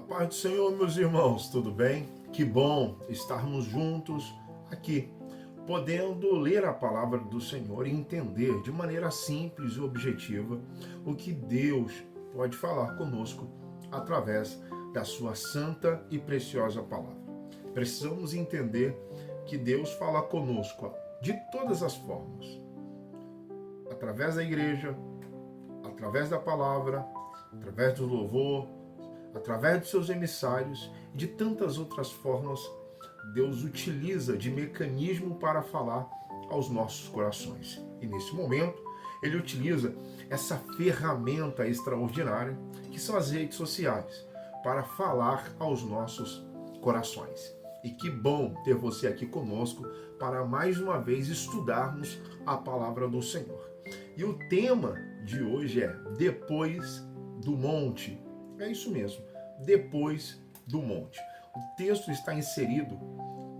Paz do Senhor, meus irmãos, tudo bem? Que bom estarmos juntos aqui, podendo ler a palavra do Senhor e entender de maneira simples e objetiva o que Deus pode falar conosco através da sua santa e preciosa palavra. Precisamos entender que Deus fala conosco de todas as formas, através da igreja, através da palavra, através do louvor, através dos seus emissários e de tantas outras formas. Deus utiliza de mecanismo para falar aos nossos corações. E nesse momento, Ele utiliza essa ferramenta extraordinária que são as redes sociais para falar aos nossos corações. E que bom ter você aqui conosco para mais uma vez estudarmos a palavra do Senhor. E o tema de hoje é Depois do Monte. É isso mesmo, depois do monte. O texto está inserido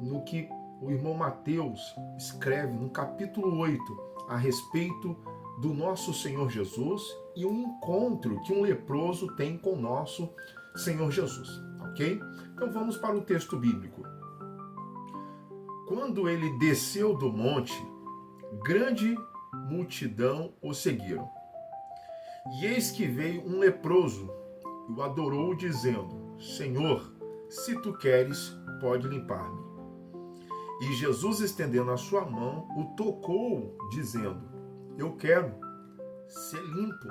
no que o irmão Mateus escreve no capítulo 8 a respeito do nosso Senhor Jesus e o encontro que um leproso tem com o nosso Senhor Jesus, ok? Então vamos para o texto bíblico. Quando ele desceu do monte, grande multidão o seguiram. E eis que veio um leproso e o adorou, dizendo: Senhor, se tu queres, pode limpar-me. E Jesus, estendendo a sua mão, o tocou, dizendo: Eu quero ser limpo.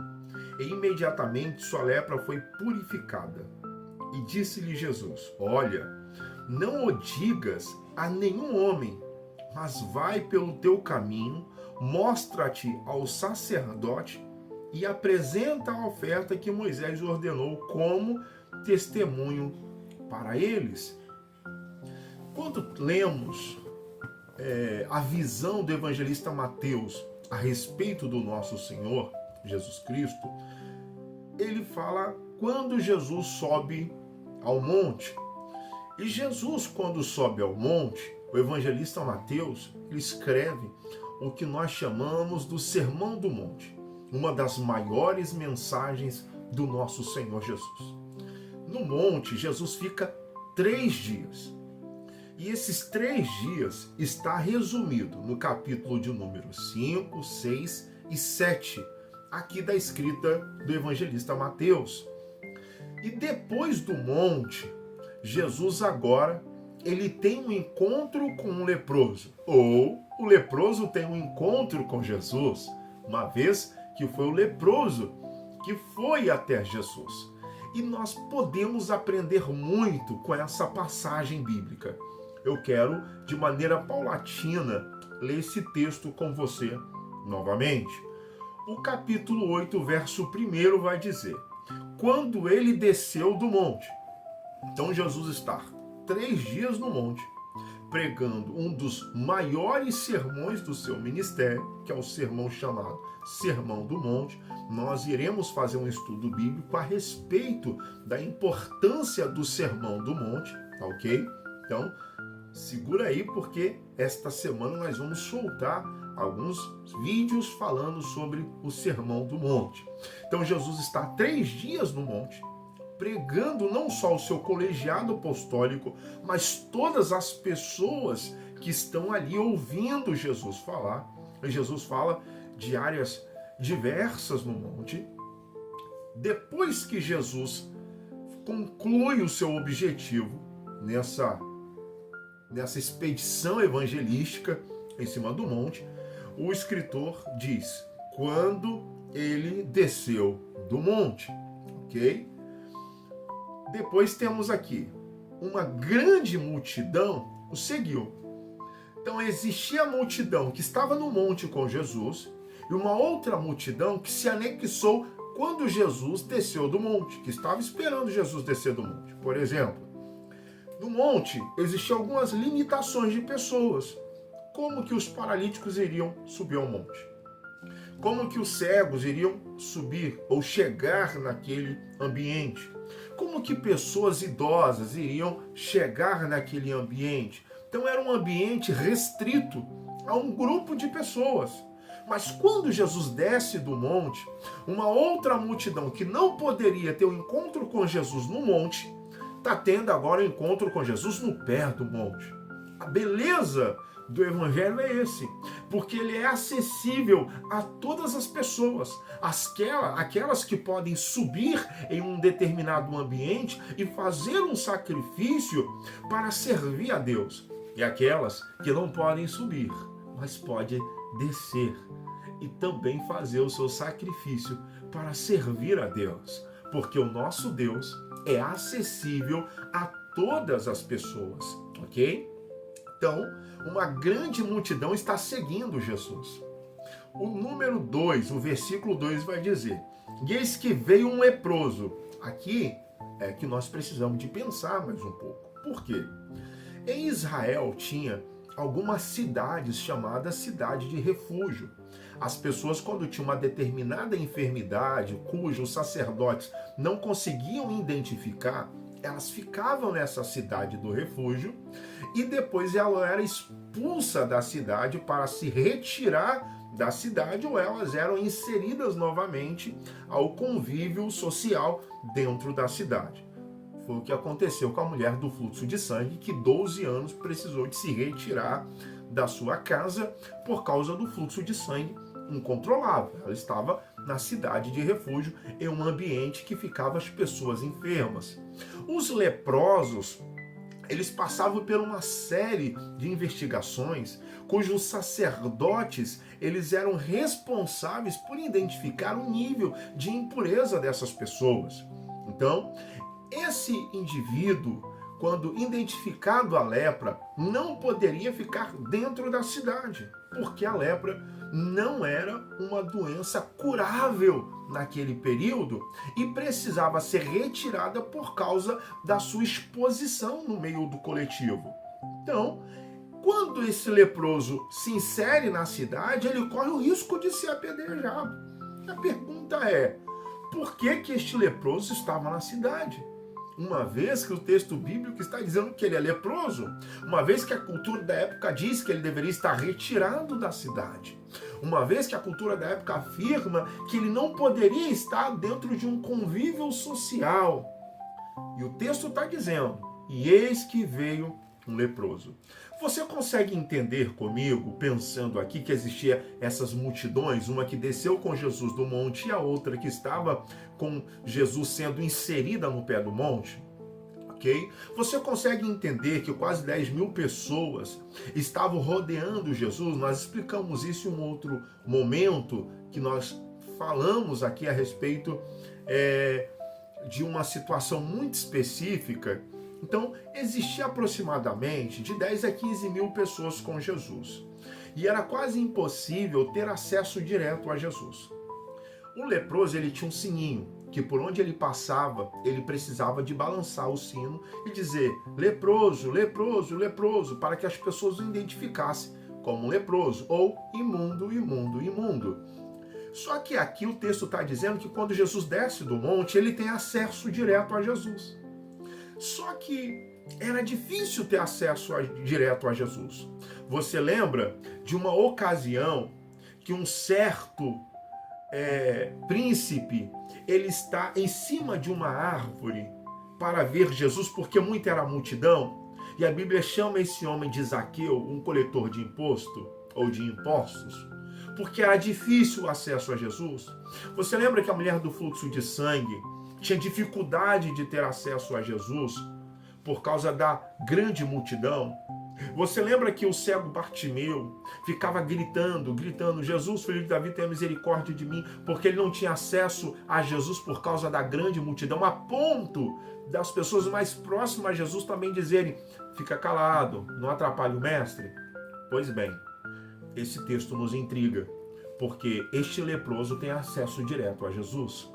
E imediatamente sua lepra foi purificada. E disse-lhe Jesus: Olha, não o digas a nenhum homem, mas vai pelo teu caminho, mostra-te ao sacerdote e apresenta a oferta que Moisés ordenou como testemunho para eles. Quando lemos a visão do evangelista Mateus a respeito do nosso Senhor Jesus Cristo, ele fala quando Jesus sobe ao monte. E Jesus, quando sobe ao monte, o evangelista Mateus, ele escreve o que nós chamamos do Sermão do Monte, uma das maiores mensagens do nosso Senhor Jesus. No monte, Jesus fica 3 dias. E esses 3 dias está resumido no capítulo de número 5, 6 e 7, aqui da escrita do evangelista Mateus. E depois do monte, Jesus agora, ele tem um encontro com um leproso. Ou o leproso tem um encontro com Jesus, uma vez que foi o leproso que foi até Jesus. E nós podemos aprender muito com essa passagem bíblica. Eu quero, de maneira paulatina, ler esse texto com você novamente. O capítulo 8, verso 1 vai dizer: Quando ele desceu do monte. Então Jesus está 3 dias no monte, pregando um dos maiores sermões do seu ministério, que é o sermão chamado Sermão do Monte. Nós iremos fazer um estudo bíblico a respeito da importância do Sermão do Monte, tá ok? Então, segura aí, porque esta semana nós vamos soltar alguns vídeos falando sobre o Sermão do Monte. Então, Jesus está 3 dias no monte, pregando não só o seu colegiado apostólico, mas todas as pessoas que estão ali ouvindo Jesus falar. E Jesus fala de áreas diversas no monte. Depois que Jesus conclui o seu objetivo nessa expedição evangelística em cima do monte, o escritor diz: quando ele desceu do monte, ok? Depois temos aqui uma grande multidão o seguiu. Então existia a multidão que estava no monte com Jesus e uma outra multidão que se anexou quando Jesus desceu do monte, que estava esperando Jesus descer do monte. Por exemplo, no monte existiam algumas limitações de pessoas. Como que os paralíticos iriam subir ao monte? Como que os cegos iriam subir ou chegar naquele ambiente? Como que pessoas idosas iriam chegar naquele ambiente? Então era um ambiente restrito a um grupo de pessoas. Mas quando Jesus desce do monte, uma outra multidão que não poderia ter um encontro com Jesus no monte, está tendo agora o encontro com Jesus no pé do monte. A beleza do evangelho é esse, porque ele é acessível a todas as pessoas, aquelas que podem subir em um determinado ambiente e fazer um sacrifício para servir a Deus, e aquelas que não podem subir, mas podem descer e também fazer o seu sacrifício para servir a Deus, porque o nosso Deus é acessível a todas as pessoas, ok? Então, uma grande multidão está seguindo Jesus. O número 2, o versículo 2 vai dizer: e eis que veio um leproso. Aqui é que nós precisamos de pensar mais um pouco. Por quê? Em Israel tinha algumas cidades chamadas cidade de refúgio. As pessoas, quando tinham uma determinada enfermidade, cujos sacerdotes não conseguiam identificar, elas ficavam nessa cidade do refúgio e depois ela era expulsa da cidade para se retirar da cidade, ou elas eram inseridas novamente ao convívio social dentro da cidade. Foi o que aconteceu com a mulher do fluxo de sangue, que 12 anos precisou de se retirar da sua casa por causa do fluxo de sangue incontrolável. Ela estava na cidade de refúgio, em um ambiente que ficava as pessoas enfermas. Os leprosos, eles passavam por uma série de investigações cujos sacerdotes eles eram responsáveis por identificar o nível de impureza dessas pessoas. Então, esse indivíduo, quando identificado a lepra, não poderia ficar dentro da cidade, porque a lepra não era uma doença curável naquele período e precisava ser retirada por causa da sua exposição no meio do coletivo. Então, quando esse leproso se insere na cidade, ele corre o risco de ser apedrejado. A pergunta é: por que este leproso estava na cidade? Uma vez que o texto bíblico está dizendo que ele é leproso, uma vez que a cultura da época diz que ele deveria estar retirado da cidade, uma vez que a cultura da época afirma que ele não poderia estar dentro de um convívio social. E o texto está dizendo: e eis que veio um leproso. Você consegue entender comigo, pensando aqui, que existia essas multidões, uma que desceu com Jesus do monte e a outra que estava com Jesus sendo inserida no pé do monte? Ok? Você consegue entender que quase 10 mil pessoas estavam rodeando Jesus? Nós explicamos isso em um outro momento, que nós falamos aqui a respeito de uma situação muito específica. Então, existia aproximadamente de 10 a 15 mil pessoas com Jesus. E era quase impossível ter acesso direto a Jesus. O leproso, ele tinha um sininho, que por onde ele passava, ele precisava de balançar o sino e dizer: leproso, leproso, leproso, para que as pessoas o identificassem como leproso, ou imundo, imundo, imundo. Só que aqui o texto está dizendo que quando Jesus desce do monte, ele tem acesso direto a Jesus. Só que era difícil ter acesso direto a Jesus. Você lembra de uma ocasião que um certo príncipe, ele está em cima de uma árvore para ver Jesus, porque muita era a multidão, e a Bíblia chama esse homem de Zaqueu, um coletor de imposto ou de impostos, porque era difícil o acesso a Jesus. Você lembra que a mulher do fluxo de sangue tinha dificuldade de ter acesso a Jesus por causa da grande multidão? Você lembra que o cego Bartimeu ficava gritando: Jesus, filho de Davi, tenha misericórdia de mim, porque ele não tinha acesso a Jesus por causa da grande multidão, a ponto das pessoas mais próximas a Jesus também dizerem: fica calado, não atrapalhe o mestre? Pois bem, esse texto nos intriga, porque este leproso tem acesso direto a Jesus.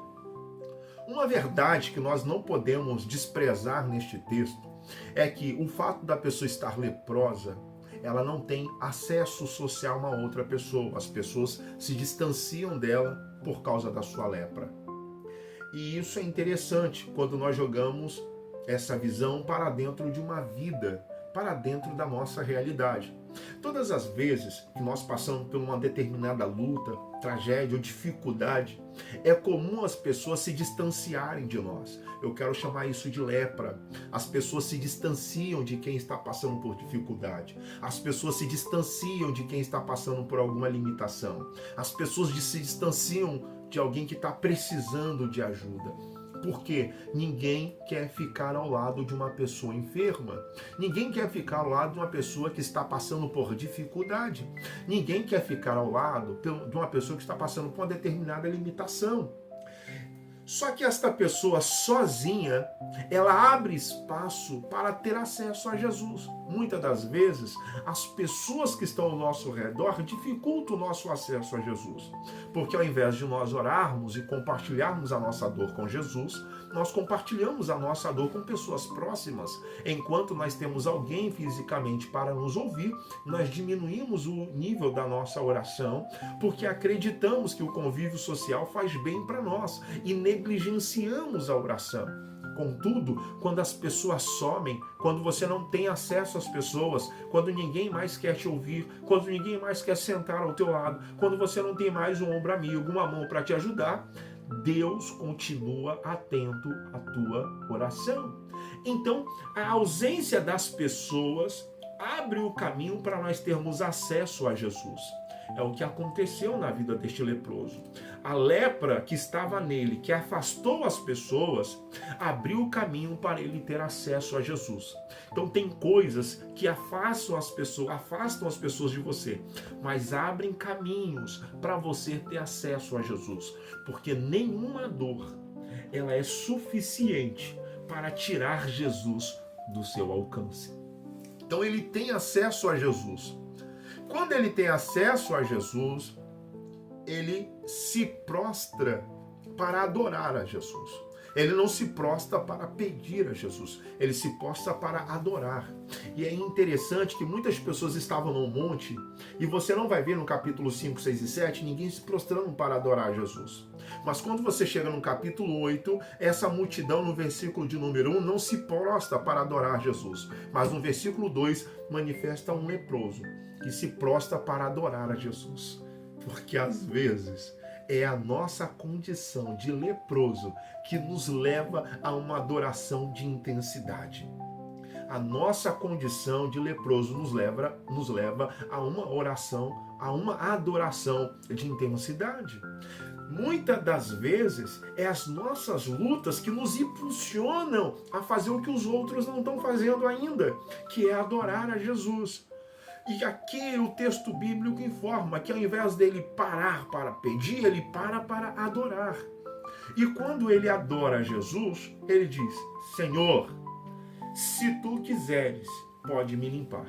Uma verdade que nós não podemos desprezar neste texto é que o fato da pessoa estar leprosa, ela não tem acesso social a uma outra pessoa. As pessoas se distanciam dela por causa da sua lepra. E isso é interessante quando nós jogamos essa visão para dentro de uma vida, para dentro da nossa realidade. Todas as vezes que nós passamos por uma determinada luta, tragédia ou dificuldade, é comum as pessoas se distanciarem de nós. Eu quero chamar isso de lepra. As pessoas se distanciam de quem está passando por dificuldade. As pessoas se distanciam de quem está passando por alguma limitação. As pessoas se distanciam de alguém que está precisando de ajuda. Porque ninguém quer ficar ao lado de uma pessoa enferma. Ninguém quer ficar ao lado de uma pessoa que está passando por dificuldade. Ninguém quer ficar ao lado de uma pessoa que está passando por uma determinada limitação. Só que esta pessoa sozinha, ela abre espaço para ter acesso a Jesus. Muitas das vezes, as pessoas que estão ao nosso redor dificultam o nosso acesso a Jesus. Porque ao invés de nós orarmos e compartilharmos a nossa dor com Jesus, nós compartilhamos a nossa dor com pessoas próximas. Enquanto nós temos alguém fisicamente para nos ouvir, nós diminuímos o nível da nossa oração, porque acreditamos que o convívio social faz bem para nós e negligenciamos a oração. Contudo, quando as pessoas somem, quando você não tem acesso às pessoas, quando ninguém mais quer te ouvir, quando ninguém mais quer sentar ao teu lado, quando você não tem mais um ombro amigo, uma mão para te ajudar, Deus continua atento à tua oração. Então, a ausência das pessoas abre o caminho para nós termos acesso a Jesus. É o que aconteceu na vida deste leproso. A lepra que estava nele, que afastou as pessoas, abriu o caminho para ele ter acesso a Jesus. Então tem coisas que afastam as pessoas de você, mas abrem caminhos para você ter acesso a Jesus. Porque nenhuma dor, ela é suficiente para tirar Jesus do seu alcance. Então ele tem acesso a Jesus. Quando ele tem acesso a Jesus, ele se prostra para adorar a Jesus. Ele não se prostra para pedir a Jesus, ele se prostra para adorar. E é interessante que muitas pessoas estavam no monte, e você não vai ver no capítulo 5, 6 e 7, ninguém se prostrando para adorar Jesus. Mas quando você chega no capítulo 8, essa multidão no versículo de número 1 não se prostra para adorar Jesus. Mas no versículo 2 manifesta um leproso que se prostra para adorar a Jesus. Porque às vezes é a nossa condição de leproso que nos leva a uma adoração de intensidade. A nossa condição de leproso nos leva a uma oração, a uma adoração de intensidade. Muitas das vezes é as nossas lutas que nos impulsionam a fazer o que os outros não estão fazendo ainda, que é adorar a Jesus. E aqui o texto bíblico informa que ao invés dele parar para pedir, ele para adorar. E quando ele adora Jesus, ele diz: Senhor, se tu quiseres, pode me limpar.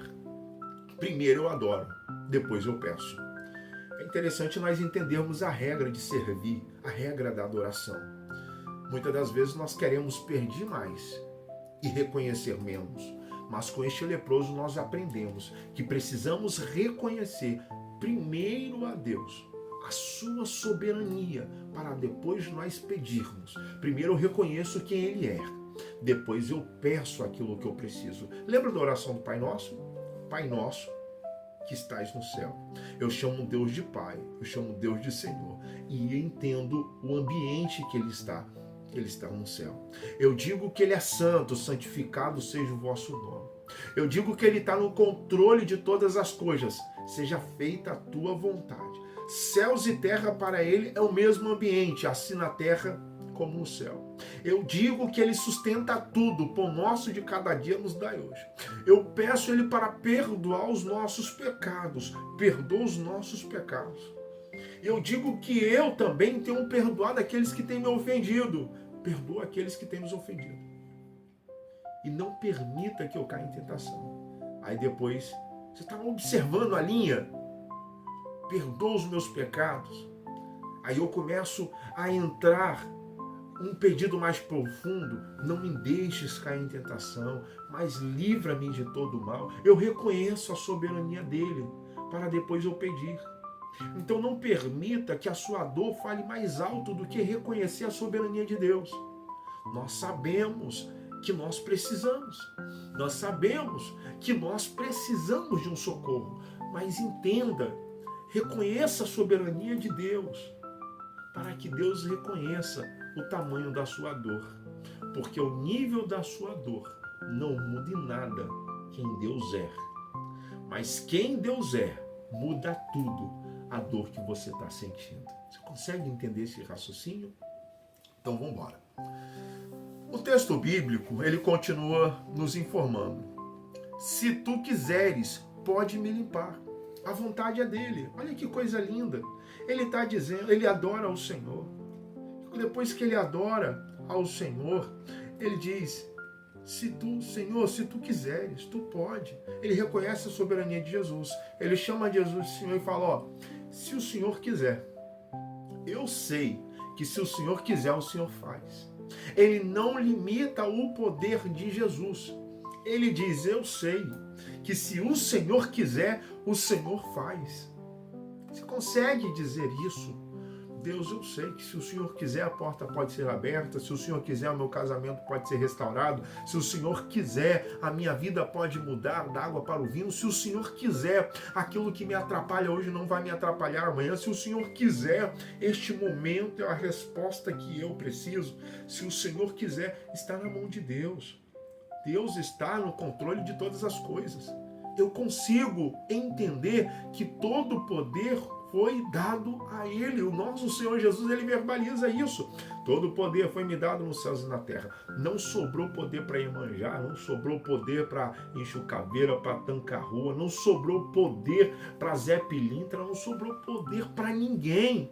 Primeiro eu adoro, depois eu peço. É interessante nós entendermos a regra de servir, a regra da adoração. Muitas das vezes nós queremos pedir mais e reconhecer menos. Mas com este leproso nós aprendemos que precisamos reconhecer primeiro a Deus, a sua soberania, para depois nós pedirmos. Primeiro eu reconheço quem Ele é, depois eu peço aquilo que eu preciso. Lembra da oração do Pai Nosso? Pai Nosso que estás no céu. Eu chamo Deus de Pai, eu chamo Deus de Senhor, e entendo o ambiente que Ele está. Ele está no céu. Eu digo que Ele é santo, santificado seja o vosso nome. Eu digo que Ele está no controle de todas as coisas. Seja feita a tua vontade. Céus e terra para Ele é o mesmo ambiente, assim na terra como no céu. Eu digo que Ele sustenta tudo, o pão nosso de cada dia nos dai hoje. Eu peço Ele para perdoar os nossos pecados. Perdoa os nossos pecados. Eu digo que eu também tenho perdoado aqueles que têm me ofendido. Perdoa aqueles que têm nos ofendido. E não permita que eu caia em tentação. Aí depois, você está observando a linha? Perdoa os meus pecados. Aí eu começo a entrar um pedido mais profundo. Não me deixes cair em tentação, mas livra-me de todo mal. Eu reconheço a soberania dele, para depois eu pedir. Então não permita que a sua dor fale mais alto do que reconhecer a soberania de Deus. Nós sabemos que nós precisamos. Nós sabemos que nós precisamos de um socorro. Mas entenda, reconheça a soberania de Deus, para que Deus reconheça o tamanho da sua dor. Porque o nível da sua dor não muda em nada quem Deus é. Mas quem Deus é, muda tudo a dor que você está sentindo. Você consegue entender esse raciocínio? Então vamos embora. O texto bíblico, ele continua nos informando. Se tu quiseres, pode me limpar. A vontade é dele. Olha que coisa linda. Ele está dizendo, ele adora ao Senhor. Depois que ele adora ao Senhor, ele diz, Senhor, se tu quiseres, tu pode. Ele reconhece a soberania de Jesus. Ele chama Jesus de Senhor e fala, ó, se o Senhor quiser, eu sei que se o Senhor quiser, o Senhor faz. Ele não limita o poder de Jesus. Ele diz, eu sei que se o Senhor quiser, o Senhor faz. Você consegue dizer isso? Deus, eu sei que se o Senhor quiser, a porta pode ser aberta. Se o Senhor quiser, o meu casamento pode ser restaurado. Se o Senhor quiser, a minha vida pode mudar da água para o vinho. Se o Senhor quiser, aquilo que me atrapalha hoje não vai me atrapalhar amanhã. Se o Senhor quiser, este momento é a resposta que eu preciso. Se o Senhor quiser, está na mão de Deus. Deus está no controle de todas as coisas. Eu consigo entender que todo o poder foi dado a Ele. O nosso Senhor Jesus, Ele verbaliza isso. Todo o poder foi me dado nos céus e na terra. Não sobrou poder para Iemanjá, não sobrou poder para Enxucaveira, para Tancarrua, não sobrou poder para Zé Pilintra, não sobrou poder para ninguém.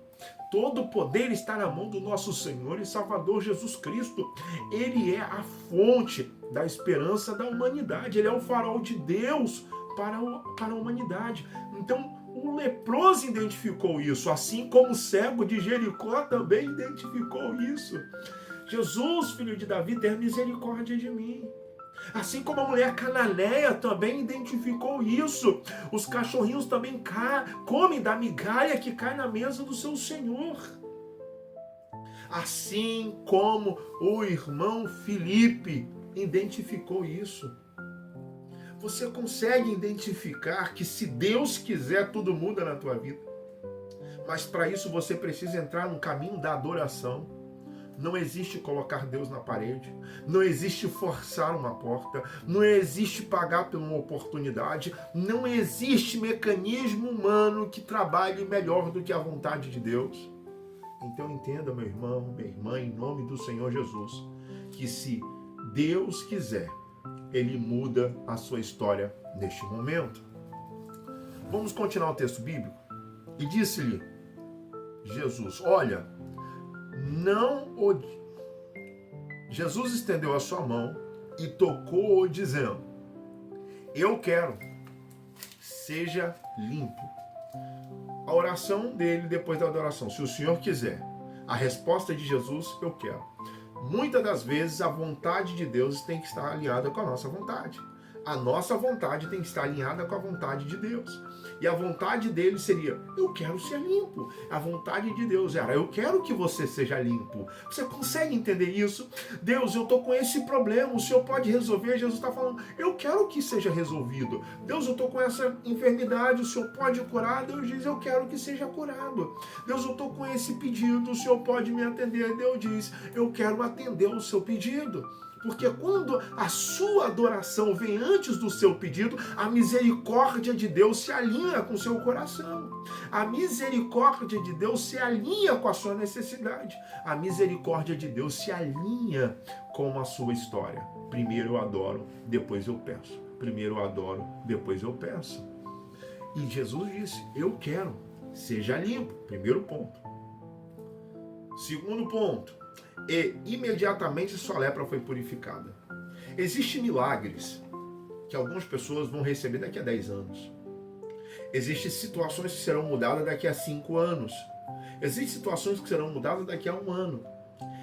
Todo o poder está na mão do nosso Senhor e Salvador Jesus Cristo. Ele é a fonte da esperança da humanidade. Ele é o farol de Deus para a humanidade. Então, o leproso identificou isso, assim como o cego de Jericó também identificou isso. Jesus, filho de Davi, tem misericórdia de mim. Assim como a mulher cananeia também identificou isso. Os cachorrinhos também comem da migalha que cai na mesa do seu Senhor. Assim como o irmão Filipe identificou isso. Você consegue identificar que se Deus quiser, tudo muda na tua vida. Mas para isso você precisa entrar no caminho da adoração. Não existe colocar Deus na parede. Não existe forçar uma porta. Não existe pagar por uma oportunidade. Não existe mecanismo humano que trabalhe melhor do que a vontade de Deus. Então entenda, meu irmão, minha irmã, em nome do Senhor Jesus, que se Deus quiser, Ele muda a sua história neste momento. Vamos continuar o texto bíblico? E disse-lhe Jesus, olha, Jesus estendeu a sua mão e tocou-o dizendo, eu quero, seja limpo. A oração dele depois da adoração, se o Senhor quiser. A resposta de Jesus, eu quero. Muitas das vezes a vontade de Deus tem que estar alinhada com a nossa vontade. A nossa vontade tem que estar alinhada com a vontade de Deus. E a vontade dele seria, eu quero ser limpo. A vontade de Deus era, eu quero que você seja limpo. Você consegue entender isso? Deus, eu estou com esse problema, o Senhor pode resolver? Jesus está falando, eu quero que seja resolvido. Deus, eu estou com essa enfermidade, o Senhor pode curar? Deus diz, eu quero que seja curado. Deus, eu estou com esse pedido, o Senhor pode me atender? Deus diz, eu quero atender o seu pedido. Porque quando a sua adoração vem antes do seu pedido, a misericórdia de Deus se alinha com o seu coração. A misericórdia de Deus se alinha com a sua necessidade. A misericórdia de Deus se alinha com a sua história. Primeiro eu adoro, depois eu peço. Primeiro eu adoro, depois eu peço. E Jesus disse, eu quero, seja limpo. Primeiro ponto. Segundo ponto. E imediatamente sua lepra foi purificada. Existem milagres que algumas pessoas vão receber daqui a 10 anos. Existem situações que serão mudadas daqui a 5 anos. Existem situações que serão mudadas daqui a 1 ano.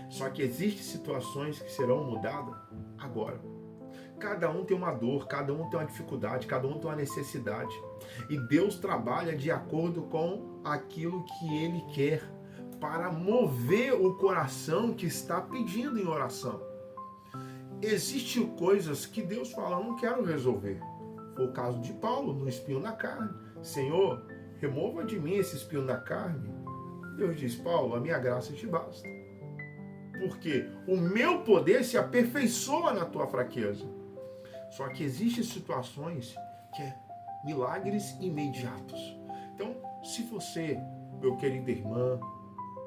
Só que existem situações que serão mudadas agora. Cada um tem uma dor, cada um tem uma dificuldade, cada um tem uma necessidade. E Deus trabalha de acordo com aquilo que Ele quer, para mover o coração que está pedindo em oração. existem coisas que Deus fala, eu não quero resolver. Foi o caso de Paulo, no espinho na carne. Senhor, remova de mim esse espinho na carne. Deus diz, Paulo, a minha graça te basta. Porque o meu poder se aperfeiçoa na tua fraqueza. Só que existem situações que é milagres imediatos. Então, se você, meu querido irmã,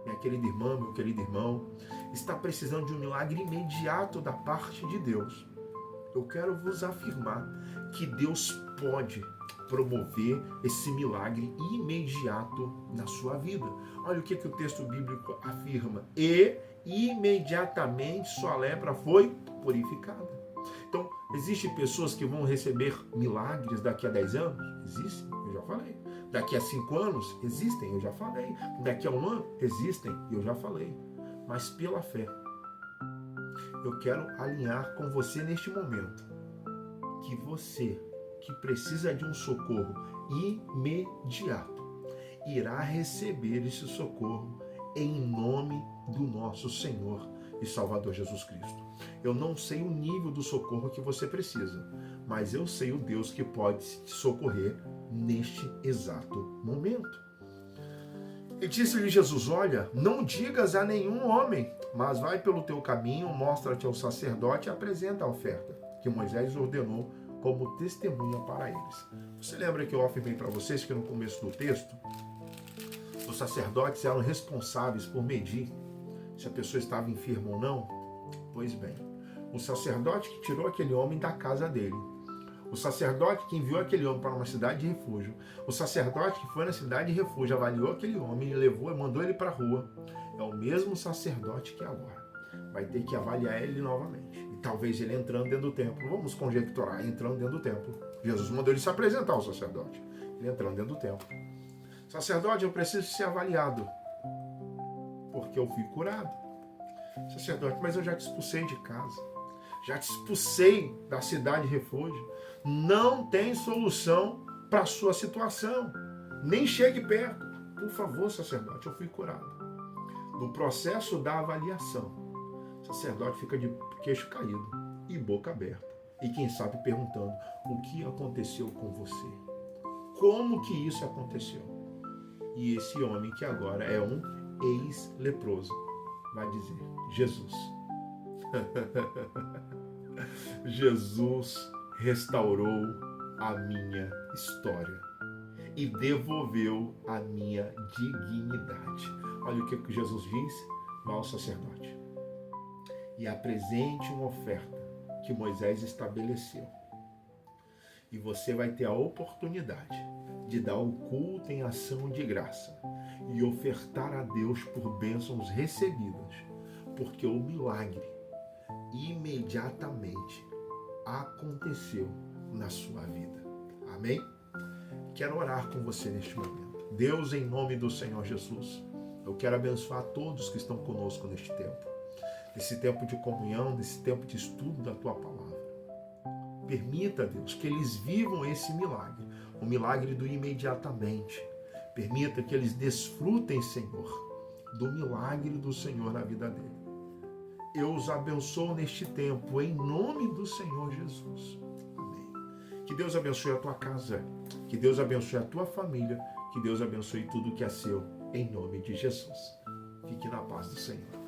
minha querida irmã, meu querido irmão, está precisando de um milagre imediato da parte de Deus, eu quero vos afirmar que Deus pode promover esse milagre imediato na sua vida. Olha o que o texto bíblico afirma. E imediatamente sua lepra foi purificada. Então, existem pessoas que vão receber milagres daqui a 10 anos? Existem, eu já falei. Daqui a 5 anos? Existem, eu já falei. Daqui a 1 ano? Existem, eu já falei. Mas pela fé, eu quero alinhar com você neste momento que você, que precisa de um socorro imediato, irá receber esse socorro em nome do nosso Senhor e Salvador Jesus Cristo. Eu não sei o nível do socorro que você precisa, mas eu sei o Deus que pode te socorrer neste exato momento. E disse-lhe Jesus, olha, não digas a nenhum homem, mas vai pelo teu caminho, mostra-te ao sacerdote e apresenta a oferta, que Moisés ordenou como testemunha para eles. Você lembra que eu afirmei para vocês que no começo do texto, os sacerdotes eram responsáveis por medir se a pessoa estava enferma ou não? Pois bem, o sacerdote que tirou aquele homem da casa dele, o sacerdote que enviou aquele homem para uma cidade de refúgio, o sacerdote que foi na cidade de refúgio, avaliou aquele homem e levou e mandou ele para a rua, é o mesmo sacerdote que agora vai ter que avaliar ele novamente. E talvez ele entrando dentro do templo, vamos conjecturar, entrando dentro do templo. Jesus mandou ele se apresentar ao sacerdote. Ele entrando dentro do templo. Sacerdote, eu preciso ser avaliado, porque eu fui curado. Sacerdote, mas eu já te expulsei de casa, já te expulsei da cidade de refúgio, não tem solução para a sua situação, nem chegue perto. Por favor, sacerdote, eu fui curado. No processo da avaliação, o sacerdote fica de queixo caído e boca aberta, e quem sabe perguntando, o que aconteceu com você? Como que isso aconteceu? E esse homem que agora é um ex-leproso vai dizer, Jesus. Jesus restaurou a minha história e devolveu a minha dignidade. Olha o que Jesus diz ao sacerdote. E apresente uma oferta que Moisés estabeleceu. E você vai ter a oportunidade de dar o culto em ação de graça e ofertar a Deus por bênçãos recebidas, porque o milagre imediatamente aconteceu na sua vida. Amém? Quero orar com você neste momento. Deus, em nome do Senhor Jesus, eu quero abençoar todos que estão conosco neste tempo. Nesse tempo de comunhão, nesse tempo de estudo da Tua Palavra. Permita, Deus, que eles vivam esse milagre, o milagre do imediatamente. Permita que eles desfrutem, Senhor, do milagre do Senhor na vida dele. Eu os abençoo neste tempo, em nome do Senhor Jesus. Amém. Que Deus abençoe a tua casa, que Deus abençoe a tua família, que Deus abençoe tudo que é seu, em nome de Jesus. Fique na paz do Senhor.